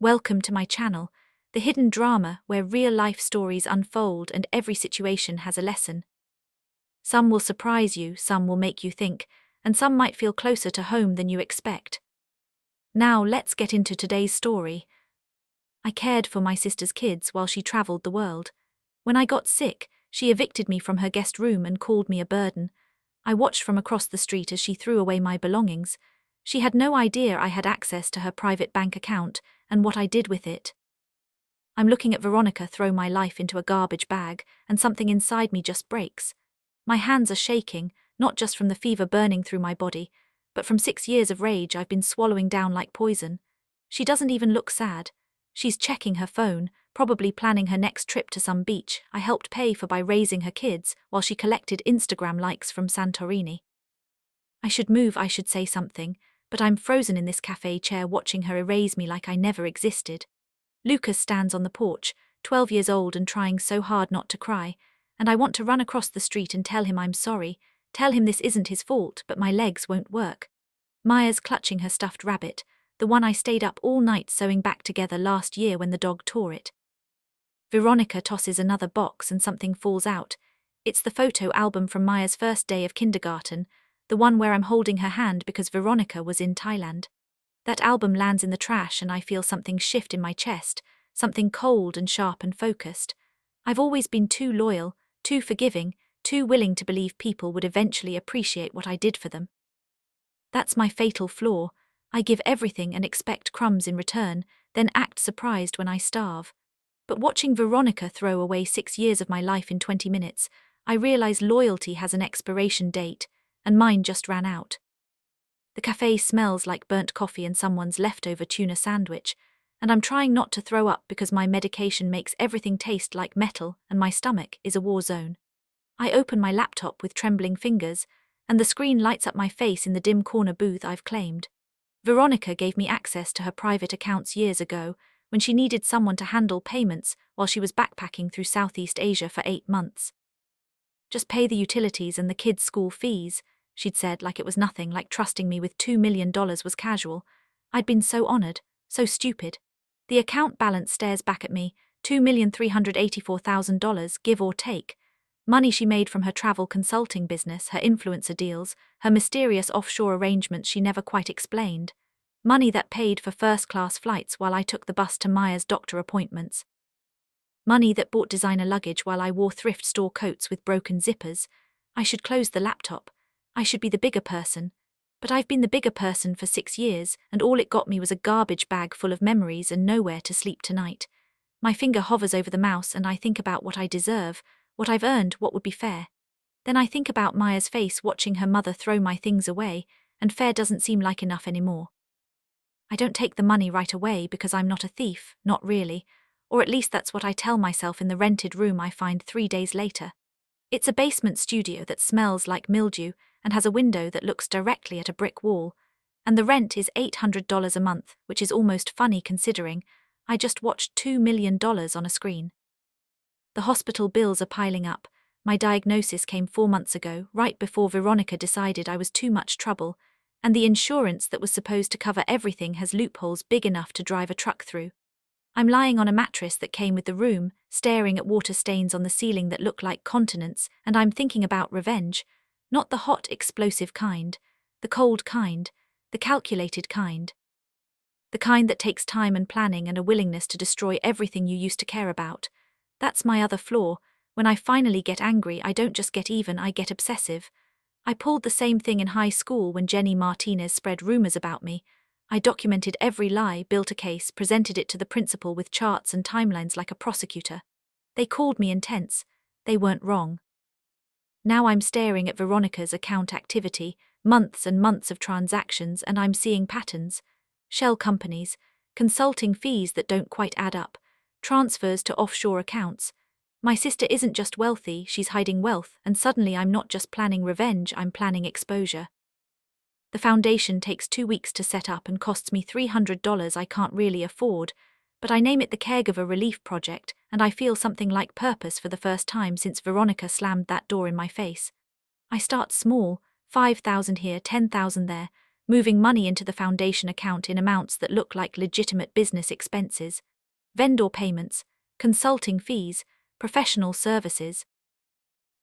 Welcome to my channel, the hidden drama where real-life stories unfold and every situation has a lesson. Some will surprise you, some will make you think, and some might feel closer to home than you expect. Now let's get into today's story. I cared for my sister's kids while she traveled the world. When I got sick, she evicted me from her guest room and called me a burden. I watched from across the street as she threw away my belongings. She had no idea I had access to her private bank account and what I did with it. I'm looking at Veronica throw my life into a garbage bag, and something inside me just breaks. My hands are shaking, not just from the fever burning through my body, but from 6 years of rage I've been swallowing down like poison. She doesn't even look sad. She's checking her phone, probably planning her next trip to some beach I helped pay for by raising her kids while she collected Instagram likes from Santorini. I should say something, but I'm frozen in this cafe chair watching her erase me like I never existed. Lucas stands on the porch, 12 years old and trying so hard not to cry, and I want to run across the street and tell him I'm sorry, tell him this isn't his fault, but my legs won't work. Maya's clutching her stuffed rabbit, the one I stayed up all night sewing back together last year when the dog tore it. Veronica tosses another box and something falls out. It's the photo album from Maya's first day of kindergarten, the one where I'm holding her hand because Veronica was in Thailand. That album lands in the trash and I feel something shift in my chest, something cold and sharp and focused. I've always been too loyal, too forgiving, too willing to believe people would eventually appreciate what I did for them. That's my fatal flaw. I give everything and expect crumbs in return, then act surprised when I starve. But watching Veronica throw away 6 years of my life in 20 minutes, I realize loyalty has an expiration date, and mine just ran out. The cafe smells like burnt coffee and someone's leftover tuna sandwich, and I'm trying not to throw up because my medication makes everything taste like metal and my stomach is a war zone. I open my laptop with trembling fingers, and the screen lights up my face in the dim corner booth I've claimed. Veronica gave me access to her private accounts years ago, when she needed someone to handle payments while she was backpacking through Southeast Asia for 8 months. Just pay the utilities and the kids' school fees, she'd said like it was nothing, like trusting me with $2 million was casual. I'd been so honored, so stupid. The account balance stares back at me, $2,384,000 give or take. Money she made from her travel consulting business, her influencer deals, her mysterious offshore arrangements she never quite explained. Money that paid for first-class flights while I took the bus to Maya's doctor appointments. Money that bought designer luggage while I wore thrift store coats with broken zippers. I should close the laptop. I should be the bigger person. But I've been the bigger person for 6 years, and all it got me was a garbage bag full of memories and nowhere to sleep tonight. My finger hovers over the mouse and I think about what I deserve, what I've earned, what would be fair. Then I think about Maya's face watching her mother throw my things away, and fair doesn't seem like enough anymore. I don't take the money right away because I'm not a thief, not really, or at least that's what I tell myself in the rented room I find 3 days later. It's a basement studio that smells like mildew and has a window that looks directly at a brick wall, and the rent is $800 a month, which is almost funny considering I just watched $2 million on a screen. The hospital bills are piling up. My diagnosis came 4 months ago, right before Veronica decided I was too much trouble, and the insurance that was supposed to cover everything has loopholes big enough to drive a truck through. I'm lying on a mattress that came with the room, staring at water stains on the ceiling that look like continents, and I'm thinking about revenge. Not the hot, explosive kind, the cold kind, the calculated kind. The kind that takes time and planning and a willingness to destroy everything you used to care about. That's my other flaw. When I finally get angry, I don't just get even, I get obsessive. I pulled the same thing in high school when Jenny Martinez spread rumors about me. I documented every lie, built a case, presented it to the principal with charts and timelines like a prosecutor. They called me intense. They weren't wrong. Now I'm staring at Veronica's account activity, months and months of transactions, and I'm seeing patterns. Shell companies, consulting fees that don't quite add up, transfers to offshore accounts. My sister isn't just wealthy, she's hiding wealth, and suddenly I'm not just planning revenge, I'm planning exposure. The foundation takes 2 weeks to set up and costs me $300 I can't really afford, but I name it the Caregiver Relief Project, and I feel something like purpose for the first time since Veronica slammed that door in my face. I start small, 5,000 here, 10,000 there, moving money into the foundation account in amounts that look like legitimate business expenses, vendor payments, consulting fees, professional services.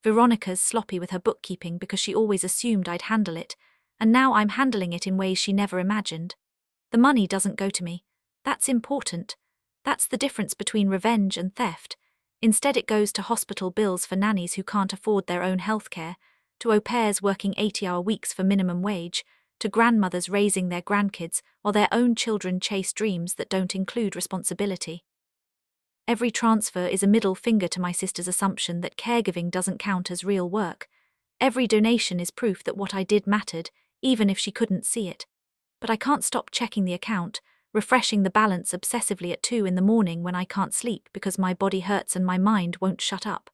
Veronica's sloppy with her bookkeeping because she always assumed I'd handle it, and now I'm handling it in ways she never imagined. The money doesn't go to me. That's important. That's the difference between revenge and theft. Instead, it goes to hospital bills for nannies who can't afford their own healthcare, to au pairs working 80-hour weeks for minimum wage, to grandmothers raising their grandkids while their own children chase dreams that don't include responsibility. Every transfer is a middle finger to my sister's assumption that caregiving doesn't count as real work. Every donation is proof that what I did mattered, even if she couldn't see it. But I can't stop checking the account, refreshing the balance obsessively at 2 a.m. when I can't sleep because my body hurts and my mind won't shut up.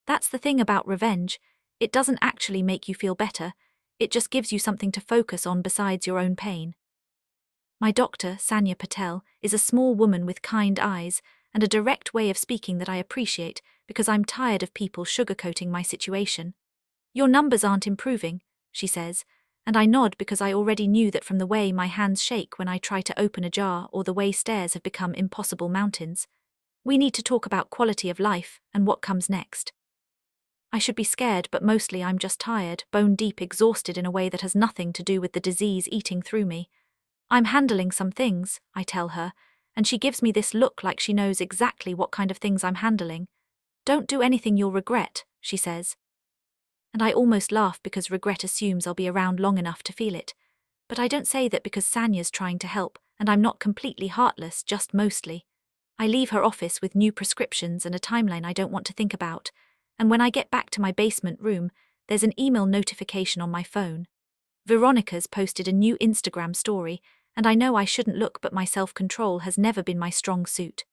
That's the thing about revenge. It doesn't actually make you feel better. It just gives you something to focus on besides your own pain. My doctor, Sanya Patel, is a small woman with kind eyes and a direct way of speaking that I appreciate because I'm tired of people sugarcoating my situation. Your numbers aren't improving, she says, and I nod because I already knew that from the way my hands shake when I try to open a jar or the way stairs have become impossible mountains. We need to talk about quality of life and what comes next. I should be scared, but mostly I'm just tired, bone-deep exhausted in a way that has nothing to do with the disease eating through me. I'm handling some things, I tell her, and she gives me this look like she knows exactly what kind of things I'm handling. Don't do anything you'll regret, she says. And I almost laugh because regret assumes I'll be around long enough to feel it. But I don't say that because Sanya's trying to help, and I'm not completely heartless, just mostly. I leave her office with new prescriptions and a timeline I don't want to think about, and when I get back to my basement room, there's an email notification on my phone. Veronica's posted a new Instagram story, and I know I shouldn't look, but my self-control has never been my strong suit.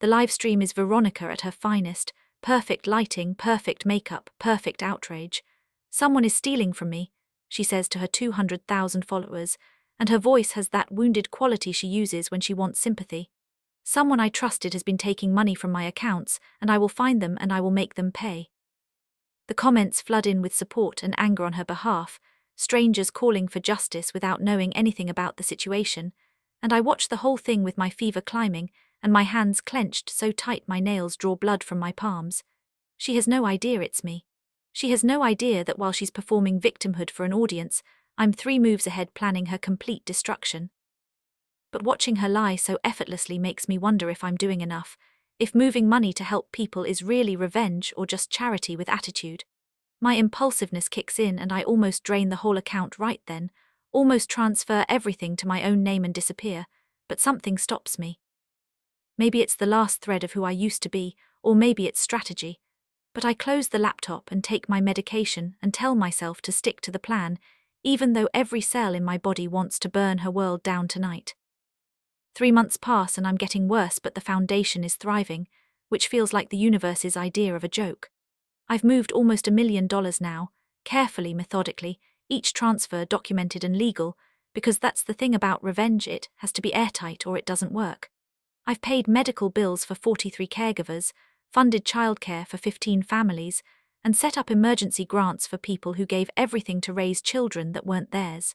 The live stream is Veronica at her finest, perfect lighting, perfect makeup, perfect outrage. Someone is stealing from me, she says to her 200,000 followers, and her voice has that wounded quality she uses when she wants sympathy. Someone I trusted has been taking money from my accounts, and I will find them and I will make them pay. The comments flood in with support and anger on her behalf, strangers calling for justice without knowing anything about the situation, and I watch the whole thing with my fever climbing and my hands clenched so tight my nails draw blood from my palms. She has no idea it's me. She has no idea that while she's performing victimhood for an audience, I'm 3 moves ahead planning her complete destruction. But watching her lie so effortlessly makes me wonder if I'm doing enough, if moving money to help people is really revenge or just charity with attitude. My impulsiveness kicks in and I almost drain the whole account right then, almost transfer everything to my own name and disappear, but something stops me. Maybe it's the last thread of who I used to be, or maybe it's strategy. But I close the laptop and take my medication and tell myself to stick to the plan, even though every cell in my body wants to burn her world down tonight. 3 months pass and I'm getting worse, but the foundation is thriving, which feels like the universe's idea of a joke. I've moved almost $1 million now, carefully, methodically, each transfer documented and legal, because that's the thing about revenge, it has to be airtight or it doesn't work. I've paid medical bills for 43 caregivers, funded childcare for 15 families, and set up emergency grants for people who gave everything to raise children that weren't theirs.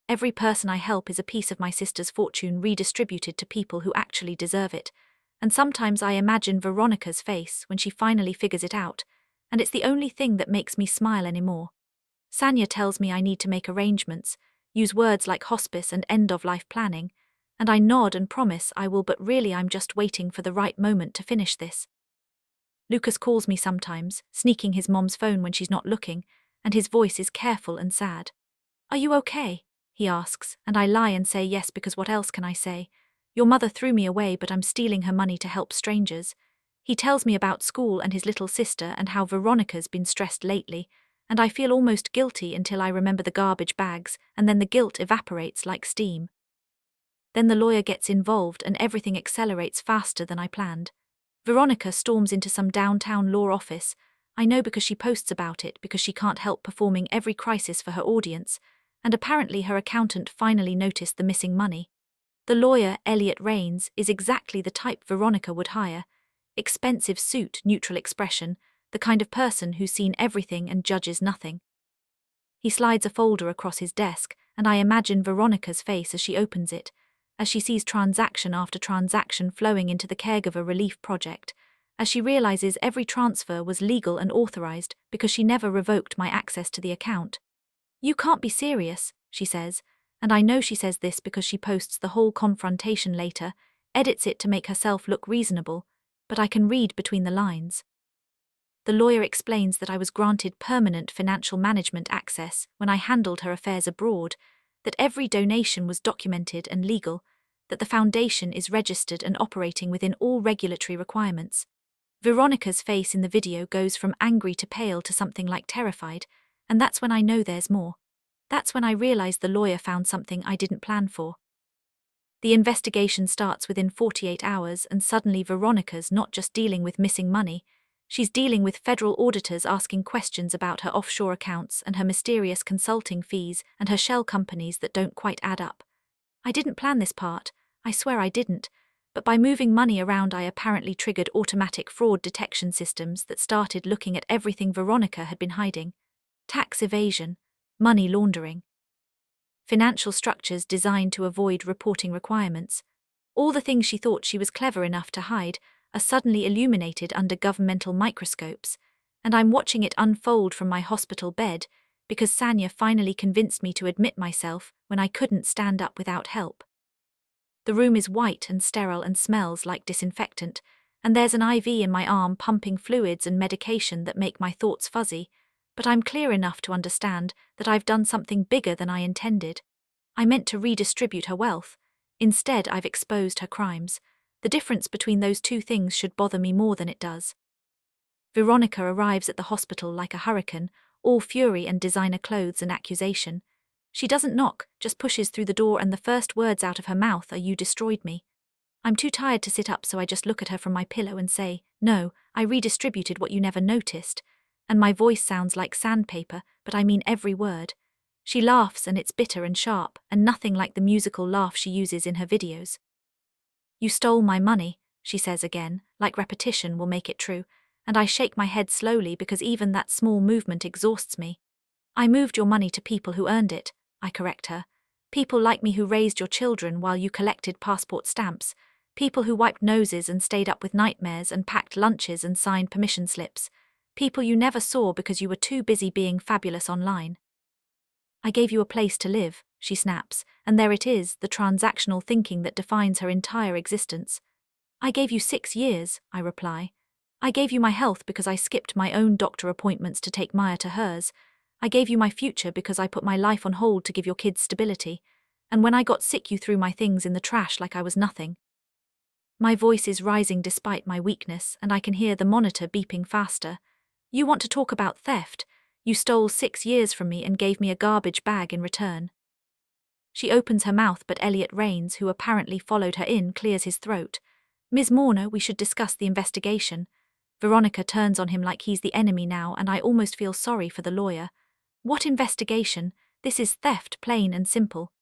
Every person I help is a piece of my sister's fortune redistributed to people who actually deserve it, and sometimes I imagine Veronica's face when she finally figures it out, and it's the only thing that makes me smile anymore. Sanya tells me I need to make arrangements, use words like hospice and end-of-life planning, and I nod and promise I will, but really I'm just waiting for the right moment to finish this. Lucas calls me sometimes, sneaking his mom's phone when she's not looking, and his voice is careful and sad. "Are you okay?" he asks, and I lie and say yes because what else can I say? "Your mother threw me away, but I'm stealing her money to help strangers." He tells me about school and his little sister and how Veronica's been stressed lately, and I feel almost guilty until I remember the garbage bags, and then the guilt evaporates like steam. Then the lawyer gets involved and everything accelerates faster than I planned. Veronica storms into some downtown law office. I know because she posts about it, because she can't help performing every crisis for her audience, and apparently her accountant finally noticed the missing money. The lawyer, Elliot Rains, is exactly the type Veronica would hire. Expensive suit, neutral expression, the kind of person who's seen everything and judges nothing. He slides a folder across his desk, and I imagine Veronica's face as she opens it, as she sees transaction after transaction flowing into the caregiver relief project, as she realizes every transfer was legal and authorized because she never revoked my access to the account. "You can't be serious," she says, and I know she says this because she posts the whole confrontation later, edits it to make herself look reasonable, but I can read between the lines. The lawyer explains that I was granted permanent financial management access when I handled her affairs abroad, that every donation was documented and legal, that the foundation is registered and operating within all regulatory requirements. Veronica's face in the video goes from angry to pale to something like terrified, and that's when I know there's more. That's when I realize the lawyer found something I didn't plan for. The investigation starts within 48 hours, and suddenly Veronica's not just dealing with missing money, she's dealing with federal auditors asking questions about her offshore accounts and her mysterious consulting fees and her shell companies that don't quite add up. I didn't plan this part, I swear I didn't, but by moving money around I apparently triggered automatic fraud detection systems that started looking at everything Veronica had been hiding. Tax evasion, money laundering, financial structures designed to avoid reporting requirements. All the things she thought she was clever enough to hide are suddenly illuminated under governmental microscopes, and I'm watching it unfold from my hospital bed because Sanya finally convinced me to admit myself when I couldn't stand up without help. The room is white and sterile and smells like disinfectant, and there's an IV in my arm pumping fluids and medication that make my thoughts fuzzy, but I'm clear enough to understand that I've done something bigger than I intended. I meant to redistribute her wealth. Instead, I've exposed her crimes. The difference between those two things should bother me more than it does. Veronica arrives at the hospital like a hurricane, all fury and designer clothes and accusation. She doesn't knock, just pushes through the door, and the first words out of her mouth are, "You destroyed me." I'm too tired to sit up, so I just look at her from my pillow and say, "No, I redistributed what you never noticed." And my voice sounds like sandpaper, but I mean every word. She laughs, and it's bitter and sharp, and nothing like the musical laugh she uses in her videos. "You stole my money," she says again, like repetition will make it true, and I shake my head slowly because even that small movement exhausts me. "I moved your money to people who earned it," I correct her. "People like me who raised your children while you collected passport stamps, people who wiped noses and stayed up with nightmares and packed lunches and signed permission slips, people you never saw because you were too busy being fabulous online." "I gave you a place to live," she snaps, and there it is, the transactional thinking that defines her entire existence. "I gave you 6 years," I reply. "I gave you my health because I skipped my own doctor appointments to take Maya to hers. I gave you my future because I put my life on hold to give your kids stability. And when I got sick you threw my things in the trash like I was nothing." My voice is rising despite my weakness, and I can hear the monitor beeping faster. "You want to talk about theft? You stole 6 years from me and gave me a garbage bag in return." She opens her mouth, but Elliot Rains, who apparently followed her in, clears his throat. "Ms. Morner, we should discuss the investigation." Veronica turns on him like he's the enemy now, and I almost feel sorry for the lawyer. "What investigation? This is theft, plain and simple."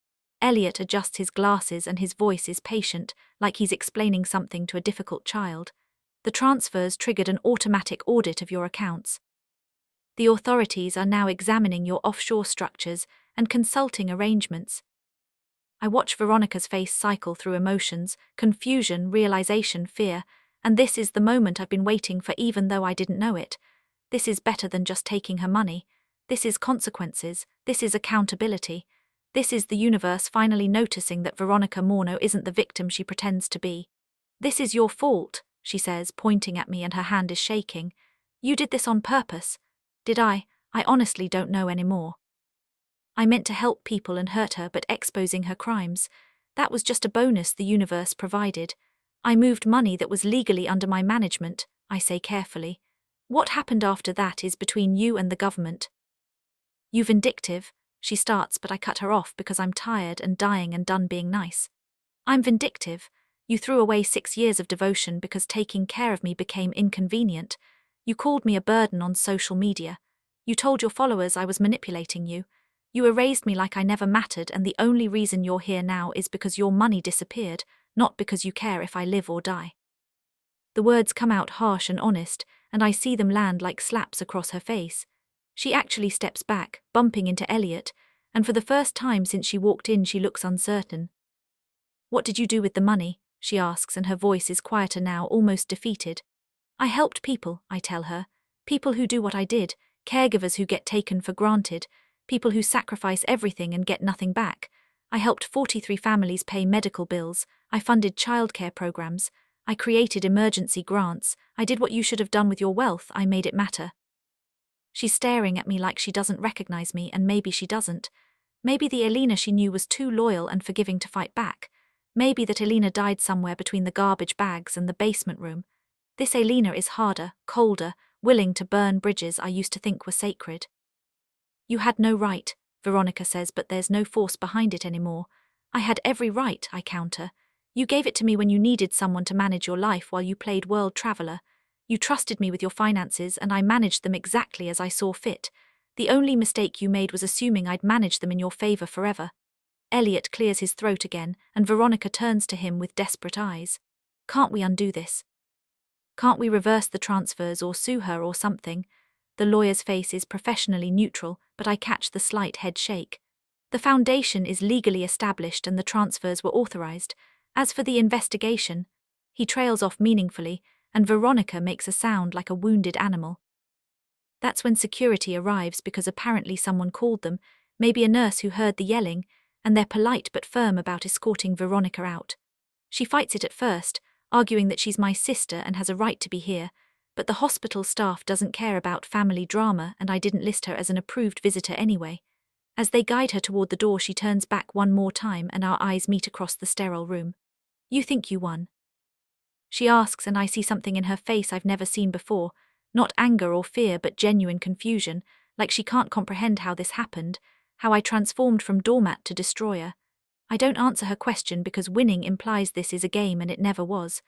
Elliot adjusts his glasses and his voice is patient, like he's explaining something to a difficult child. "The transfers triggered an automatic audit of your accounts. The authorities are now examining your offshore structures and consulting arrangements." I watch Veronica's face cycle through emotions, confusion, realization, fear, and this is the moment I've been waiting for, even though I didn't know it. This is better than just taking her money. This is consequences. This is accountability. This is the universe finally noticing that Veronica Morno isn't the victim she pretends to be. "This is your fault," she says, pointing at me, and her hand is shaking. "You did this on purpose." Did I? I honestly don't know anymore. I meant to help people and hurt her, but exposing her crimes, that was just a bonus the universe provided. I moved money that was legally under my management, I say carefully. What happened after that is between you and the government. "You vindictive," she starts, but I cut her off because I'm tired and dying and done being nice. "I'm vindictive. You threw away 6 years of devotion because taking care of me became inconvenient. You called me a burden on social media. You told your followers I was manipulating you. You erased me like I never mattered, and the only reason you're here now is because your money disappeared, not because you care if I live or die." The words come out harsh and honest, and I see them land like slaps across her face. She actually steps back, bumping into Elliot, and for the first time since she walked in she looks uncertain. "What did you do with the money?" she asks, and her voice is quieter now, almost defeated. "I helped people," I tell her. "People who do what I did, caregivers who get taken for granted, people who sacrifice everything and get nothing back. I helped 43 families pay medical bills, I funded childcare programs, I created emergency grants, I did what you should have done with your wealth, I made it matter." She's staring at me like she doesn't recognize me, and maybe she doesn't. Maybe the Elena she knew was too loyal and forgiving to fight back. Maybe that Elena died somewhere between the garbage bags and the basement room. This Elena is harder, colder, willing to burn bridges I used to think were sacred. "You had no right," Veronica says, "but there's no force behind it anymore." "I had every right," I counter. "You gave it to me when you needed someone to manage your life while you played world traveler. You trusted me with your finances and I managed them exactly as I saw fit. The only mistake you made was assuming I'd manage them in your favor forever." Elliot clears his throat again, and Veronica turns to him with desperate eyes. "Can't we undo this? Can't we reverse the transfers or sue her or something?" The lawyer's face is professionally neutral, but I catch the slight head shake. "The foundation is legally established and the transfers were authorized. As for the investigation," he trails off meaningfully, and Veronica makes a sound like a wounded animal. That's when security arrives, because apparently someone called them, maybe a nurse who heard the yelling, and they're polite but firm about escorting Veronica out. She fights it at first, arguing that she's my sister and has a right to be here, but the hospital staff doesn't care about family drama and I didn't list her as an approved visitor anyway. As they guide her toward the door, she turns back one more time and our eyes meet across the sterile room. "You think you won?" she asks, and I see something in her face I've never seen before, not anger or fear but genuine confusion, like she can't comprehend how this happened, how I transformed from doormat to destroyer. I don't answer her question because winning implies this is a game and it never was.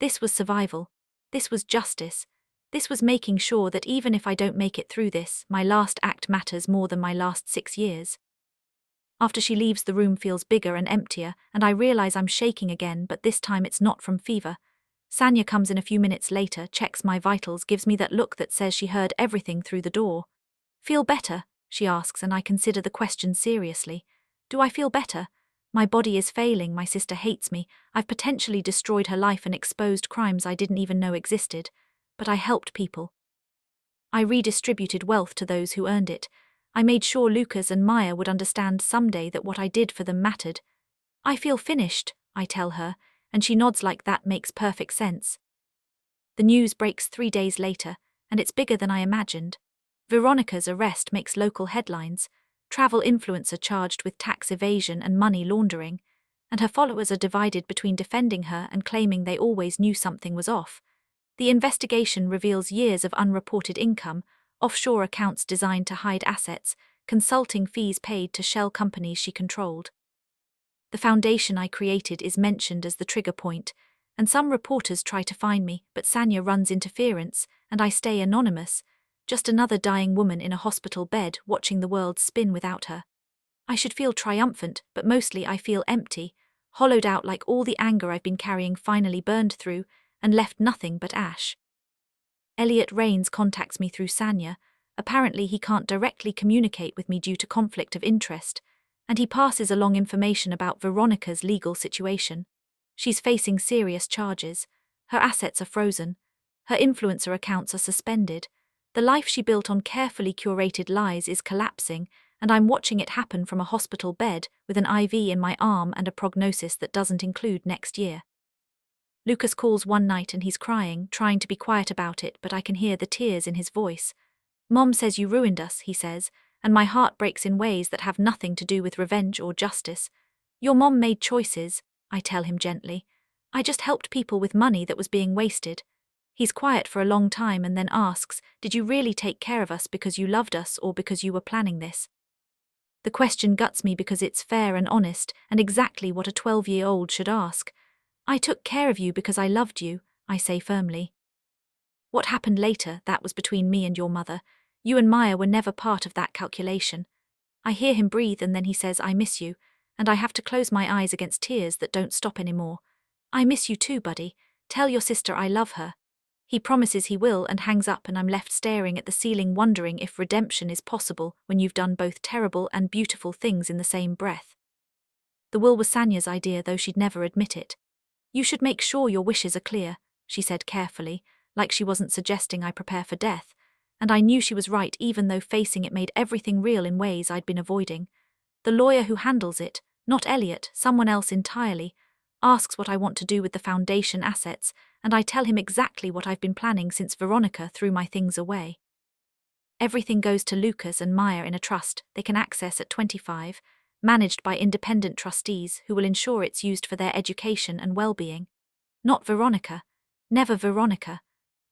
This was survival. This was justice. This was making sure that even if I don't make it through this, my last act matters more than my last 6 years. After she leaves, the room feels bigger and emptier, and I realize I'm shaking again, but this time it's not from fever. Sanya comes in a few minutes later, checks my vitals, gives me that look that says she heard everything through the door. "Feel better?" she asks, and I consider the question seriously. Do I feel better? My body is failing, my sister hates me, I've potentially destroyed her life and exposed crimes I didn't even know existed. But I helped people. I redistributed wealth to those who earned it. I made sure Lucas and Maya would understand someday that what I did for them mattered. "I feel finished," I tell her, and she nods like that makes perfect sense. The news breaks 3 days later, and it's bigger than I imagined. Veronica's arrest makes local headlines. Travel influencer charged with tax evasion and money laundering, and her followers are divided between defending her and claiming they always knew something was off. The investigation reveals years of unreported income, offshore accounts designed to hide assets, consulting fees paid to shell companies she controlled. The foundation I created is mentioned as the trigger point, and some reporters try to find me, but Sanya runs interference, and I stay anonymous, just another dying woman in a hospital bed watching the world spin without her. I should feel triumphant, but mostly I feel empty, hollowed out, like all the anger I've been carrying finally burned through and left nothing but ash. Elliot Rains contacts me through Sanya. Apparently he can't directly communicate with me due to conflict of interest, and he passes along information about Veronica's legal situation. She's facing serious charges. Her assets are frozen. Her influencer accounts are suspended. The life she built on carefully curated lies is collapsing, and I'm watching it happen from a hospital bed with an IV in my arm and a prognosis that doesn't include next year. Lucas calls one night and he's crying, trying to be quiet about it, but I can hear the tears in his voice. "Mom says you ruined us," he says, and my heart breaks in ways that have nothing to do with revenge or justice. "Your mom made choices," I tell him gently. "I just helped people with money that was being wasted." He's quiet for a long time and then asks, "Did you really take care of us because you loved us or because you were planning this?" The question guts me because it's fair and honest and exactly what a 12-year-old should ask. "I took care of you because I loved you," I say firmly. "What happened later, that was between me and your mother. You and Maya were never part of that calculation." I hear him breathe and then he says, "I miss you," and I have to close my eyes against tears that don't stop anymore. "I miss you too, buddy. Tell your sister I love her." He promises he will and hangs up, and I'm left staring at the ceiling wondering if redemption is possible when you've done both terrible and beautiful things in the same breath. The will was Sanya's idea, though she'd never admit it. You should make sure your wishes are clear, she said carefully, like she wasn't suggesting I prepare for death, and I knew she was right even though facing it made everything real in ways I'd been avoiding. The lawyer who handles it, not Elliot, someone else entirely, asks what I want to do with the foundation assets, and I tell him exactly what I've been planning since Veronica threw my things away. Everything goes to Lucas and Maya in a trust they can access at 25, managed by independent trustees who will ensure it's used for their education and well-being. Not Veronica. Never Veronica.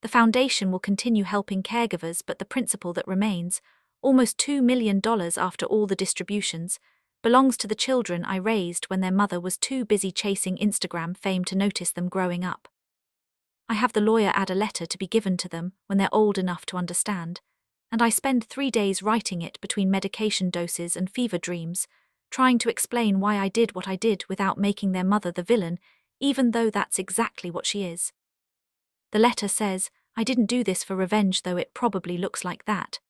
The foundation will continue helping caregivers, but the principal that remains, almost $2 million after all the distributions, belongs to the children I raised when their mother was too busy chasing Instagram fame to notice them growing up. I have the lawyer add a letter to be given to them when they're old enough to understand, and I spend 3 days writing it between medication doses and fever dreams, trying to explain why I did what I did without making their mother the villain, even though that's exactly what she is. The letter says, I didn't do this for revenge, though it probably looks like that.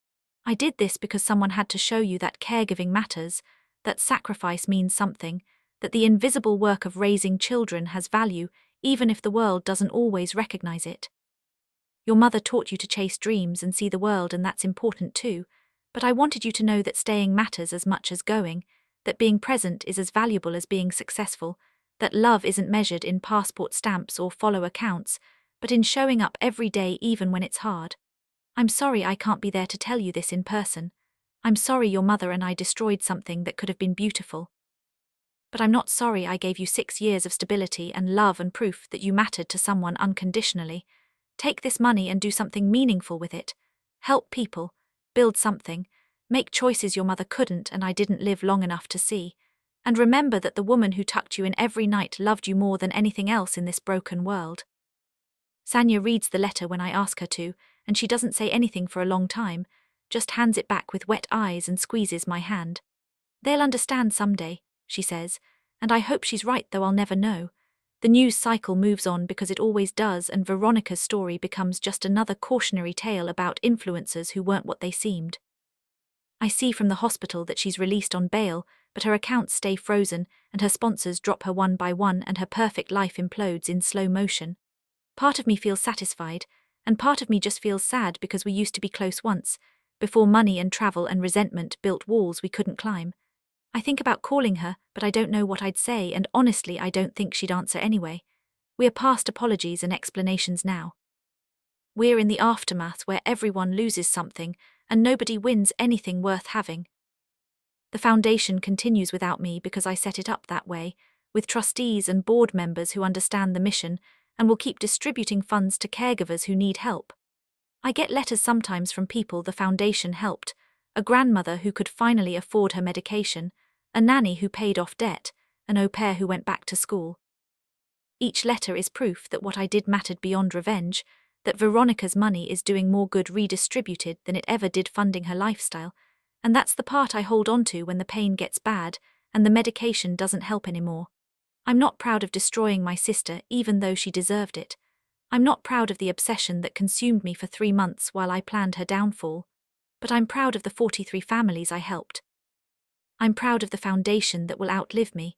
I did this because someone had to show you that caregiving matters, that sacrifice means something, that the invisible work of raising children has value, even if the world doesn't always recognize it. Your mother taught you to chase dreams and see the world, and that's important too, but I wanted you to know that staying matters as much as going, that being present is as valuable as being successful, that love isn't measured in passport stamps or follower counts, but in showing up every day even when it's hard. I'm sorry I can't be there to tell you this in person. I'm sorry your mother and I destroyed something that could have been beautiful. But I'm not sorry I gave you 6 years of stability and love and proof that you mattered to someone unconditionally. Take this money and do something meaningful with it. Help people, build something, make choices your mother couldn't and I didn't live long enough to see. And remember that the woman who tucked you in every night loved you more than anything else in this broken world. Sanya reads the letter when I ask her to, and she doesn't say anything for a long time, just hands it back with wet eyes and squeezes my hand. They'll understand someday, she says, and I hope she's right, though I'll never know. The news cycle moves on because it always does, and Veronica's story becomes just another cautionary tale about influencers who weren't what they seemed. I see from the hospital that she's released on bail, but her accounts stay frozen and her sponsors drop her one by one and her perfect life implodes in slow motion. Part of me feels satisfied, and part of me just feels sad because we used to be close once, before money and travel and resentment built walls we couldn't climb. I think about calling her, but I don't know what I'd say, and honestly I don't think she'd answer anyway. We are past apologies and explanations now. We're in the aftermath where everyone loses something, and nobody wins anything worth having. The foundation continues without me because I set it up that way, with trustees and board members who understand the mission, and will keep distributing funds to caregivers who need help. I get letters sometimes from people the foundation helped, a grandmother who could finally afford her medication, a nanny who paid off debt, an au pair who went back to school. Each letter is proof that what I did mattered beyond revenge, that Veronica's money is doing more good redistributed than it ever did funding her lifestyle, and that's the part I hold on to when the pain gets bad and the medication doesn't help anymore. I'm not proud of destroying my sister even though she deserved it. I'm not proud of the obsession that consumed me for 3 months while I planned her downfall, but I'm proud of the 43 families I helped. I'm proud of the foundation that will outlive me.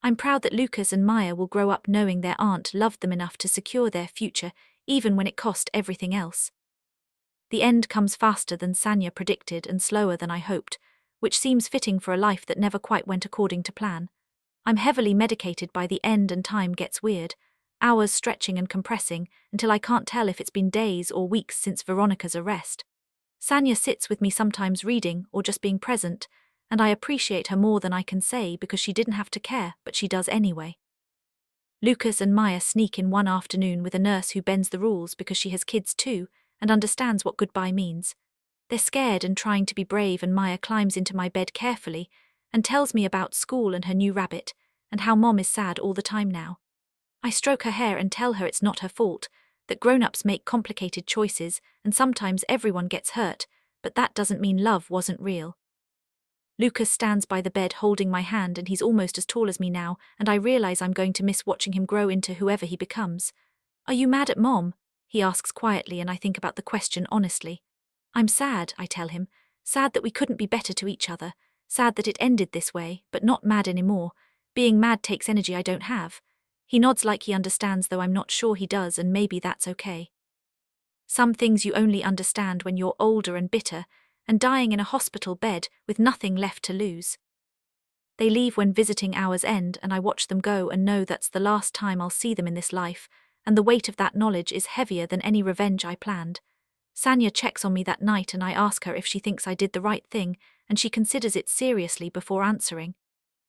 I'm proud that Lucas and Maya will grow up knowing their aunt loved them enough to secure their future, even when it cost everything else. The end comes faster than Sanya predicted and slower than I hoped, which seems fitting for a life that never quite went according to plan. I'm heavily medicated by the end and time gets weird, hours stretching and compressing until I can't tell if it's been days or weeks since Veronica's arrest. Sanya sits with me sometimes reading or just being present, and I appreciate her more than I can say because she didn't have to care, but she does anyway. Lucas and Maya sneak in one afternoon with a nurse who bends the rules because she has kids too and understands what goodbye means. They're scared and trying to be brave, and Maya climbs into my bed carefully and tells me about school and her new rabbit and how Mom is sad all the time now. I stroke her hair and tell her it's not her fault, that grown-ups make complicated choices and sometimes everyone gets hurt, but that doesn't mean love wasn't real. Lucas stands by the bed holding my hand, and he's almost as tall as me now, and I realize I'm going to miss watching him grow into whoever he becomes. "Are you mad at Mom?" he asks quietly, and I think about the question honestly. I'm sad, I tell him. Sad that we couldn't be better to each other. Sad that it ended this way, but not mad anymore. Being mad takes energy I don't have. He nods like he understands, though I'm not sure he does, and maybe that's okay. Some things you only understand when you're older and bitter, and dying in a hospital bed with nothing left to lose. They leave when visiting hours end, and I watch them go and know that's the last time I'll see them in this life, and the weight of that knowledge is heavier than any revenge I planned. Sanya checks on me that night, and I ask her if she thinks I did the right thing, and she considers it seriously before answering.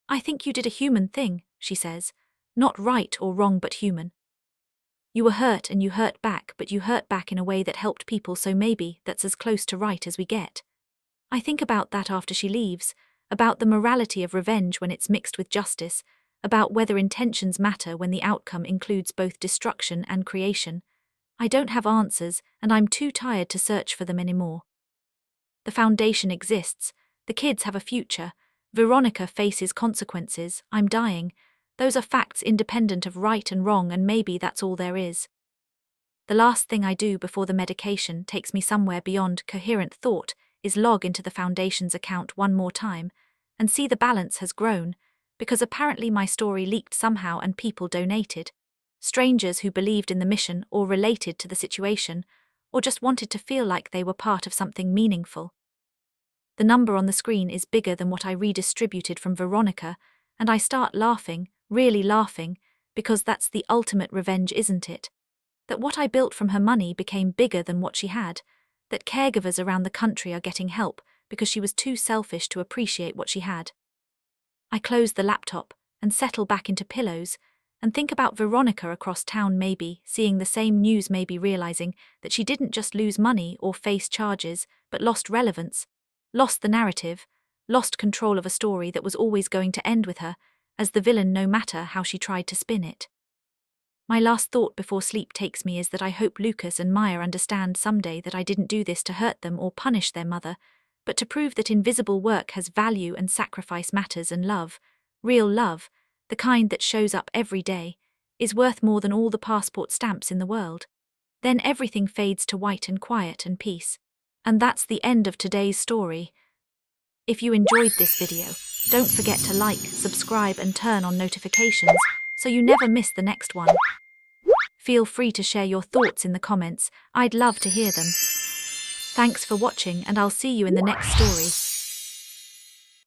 I think you did a human thing, she says. Not right or wrong, but human. You were hurt and you hurt back, but you hurt back in a way that helped people, so maybe that's as close to right as we get. I think about that after she leaves, about the morality of revenge when it's mixed with justice, about whether intentions matter when the outcome includes both destruction and creation. I don't have answers, and I'm too tired to search for them anymore. The foundation exists. The kids have a future. Veronica faces consequences. I'm dying. Those are facts independent of right and wrong, and maybe that's all there is. The last thing I do before the medication takes me somewhere beyond coherent thought is log into the foundation's account one more time and see the balance has grown, because apparently my story leaked somehow and people donated. Strangers who believed in the mission or related to the situation, or just wanted to feel like they were part of something meaningful. The number on the screen is bigger than what I redistributed from Veronica, and I start laughing, really laughing, because that's the ultimate revenge, isn't it? That what I built from her money became bigger than what she had, that caregivers around the country are getting help because she was too selfish to appreciate what she had. I close the laptop and settle back into pillows and think about Veronica across town, maybe seeing the same news, maybe realizing that she didn't just lose money or face charges, but lost relevance, lost the narrative, lost control of a story that was always going to end with her as the villain, no matter how she tried to spin it. My last thought before sleep takes me is that I hope Lucas and Maya understand someday that I didn't do this to hurt them or punish their mother, but to prove that invisible work has value and sacrifice matters, and love, real love, the kind that shows up every day, is worth more than all the passport stamps in the world. Then everything fades to white and quiet and peace. And that's the end of today's story. If you enjoyed this video, don't forget to like, subscribe and turn on notifications so you never miss the next one. Feel free to share your thoughts in the comments. I'd love to hear them. Thanks for watching, and I'll see you in the next story.